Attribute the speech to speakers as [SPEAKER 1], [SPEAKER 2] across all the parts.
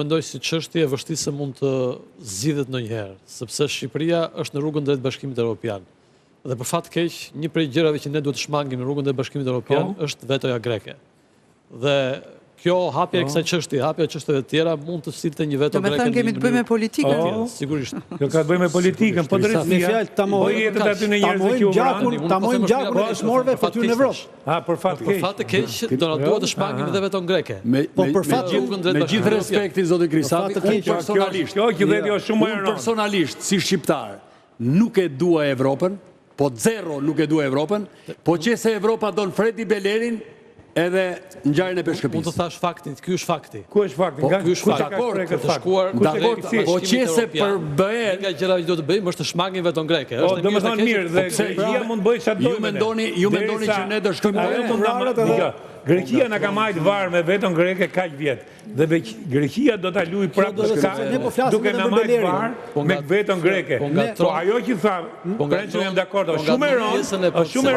[SPEAKER 1] mendoj si çështje e vështirë mund të zgjidhet ndonjëherë, sepse Shqipëria është në rrugën drejt Bashkimit Evropian. Dhe për fat keq, një prej gjërave që ne duhet të shmangim në rrugën drejt Bashkimit Evropian është vetoja greke. Dhe kjo hapja e kësaj çështje, hapja e çështjeve të tjera mund të sillte një veto greke.
[SPEAKER 2] Do të thënë kemi të bëjmë me politikën.
[SPEAKER 1] Sigurisht.
[SPEAKER 3] Kjo ka të bëjë me politikën, po drejtësia. Po jetët aty në njerëz që u vranë.
[SPEAKER 4] Ta mojmë gjakun e smorëve për ty në Evropë.
[SPEAKER 3] Për fat keq.
[SPEAKER 1] Për fat të keq, do na duhet të shmangim edhe veton greke.
[SPEAKER 4] Po për fat
[SPEAKER 5] me gjithë respektin zoti Krisafi,
[SPEAKER 3] unë
[SPEAKER 5] personalisht si shqiptar nuk e dua Evropën, po zero nuk e dua Evropën, po qëse Evropa don Fredi Belerin edhe ngjarjen e Peshkëpis.
[SPEAKER 1] Mund të thash faktin, ky është fakti.
[SPEAKER 3] Ku është fakti?
[SPEAKER 1] Ky është fakti. Të shkuar
[SPEAKER 5] po qëse për bëhet
[SPEAKER 1] nga gjëra që do të bëjmë është të shmangim veton greke.
[SPEAKER 3] Është domethënë mirë dhe Greqia mund bëj çfarë do.
[SPEAKER 5] Ju mendoni që ne do shkojmë
[SPEAKER 3] Greqia na ka marrë varë me veton greke kaq vjet. Dhe Greqia do ta luajë prapë shka duke na marrë varë me veton greke. Po ajo që tha, që jam dakord, është shumë e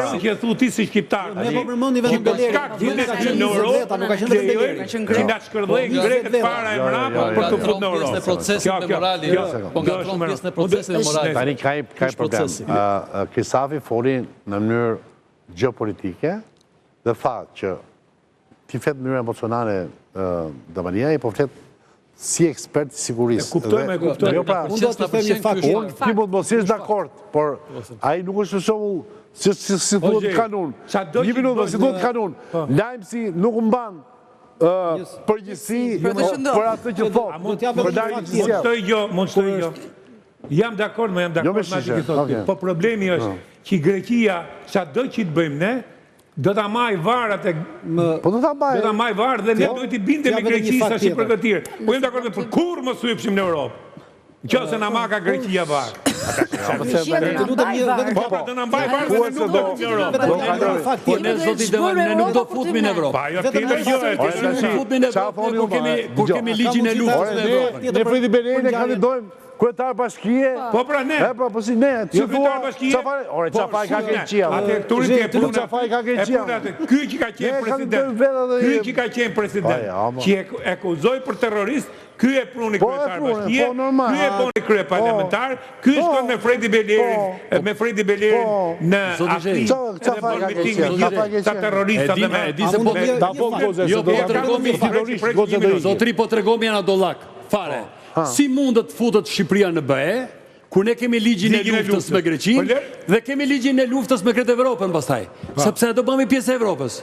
[SPEAKER 3] rëndë që thu ti si shqiptar.
[SPEAKER 4] Ne po përmendim vetëm Belerin.
[SPEAKER 3] Në Europë nuk ka qenë Beleri. Që na shkërdhej greket para e mbrapa për të futur në Europë.
[SPEAKER 1] Në procesin me morali, po ngatron pjesën e procesit me morali.
[SPEAKER 6] Tani ka problem. Krisafi foli në mënyrë gjeopolitike dhe tha që ti flet në mënyrë emocionale Damania, po flet si ekspert i sigurisë.
[SPEAKER 3] Kuptojmë.
[SPEAKER 4] Unë do të them një fakt.
[SPEAKER 6] Ti mund mos jesh dakord, por ai nuk është për shembull si thuhet kanun. Një minutë, si thuhet kanun. Lajm si nuk mban përgjegjësi për atë që thot.
[SPEAKER 3] Mund të jo. Jam dakord, më jam dakord me atë që thotë. Po problemi është që Greqia çdo që të bëjmë ne do ta marrë varat
[SPEAKER 6] Po do ta marrë.
[SPEAKER 3] Do ta marrë varë dhe ne duhet i bindemi Greqisë tash për këtë tir. Po jam dakord për kur mos hypshim në Europë. Nëse na maka Greqia varë.
[SPEAKER 5] Po ne nuk do futemi në Europë.
[SPEAKER 3] Ajo tjetër gjë.
[SPEAKER 5] Kur kemi ligjin e luftës në Europë.
[SPEAKER 6] Ne Fredi Belerin e kandidojmë kryetar bashkie.
[SPEAKER 3] Po pra ne.
[SPEAKER 6] Po si ne.
[SPEAKER 3] Kryetar bashkie.
[SPEAKER 6] Çfarë ka Greqia?
[SPEAKER 3] Atë turin e puna.
[SPEAKER 6] Çfarë ka Greqia?
[SPEAKER 3] Ky që ka qenë president. Ky që ka qenë president. Që e akuzoi për terrorist. Ky e pruni kryetar bashkie. Ky e boni krye parlamentar. Ky shkon me Fredi Belerin në Afrikë.
[SPEAKER 6] Çfarë ka Greqia?
[SPEAKER 3] Ta terroristat dhe me
[SPEAKER 5] Zotri po tregomi janë adollak. Fare. Si mundet futet Shqipëria në BE, kur ne kemi ligjin e luftës me Greqinë dhe kemi ligjin e luftës me këtë Evropën pastaj, sepse do bëhemi pjesë e Evropës.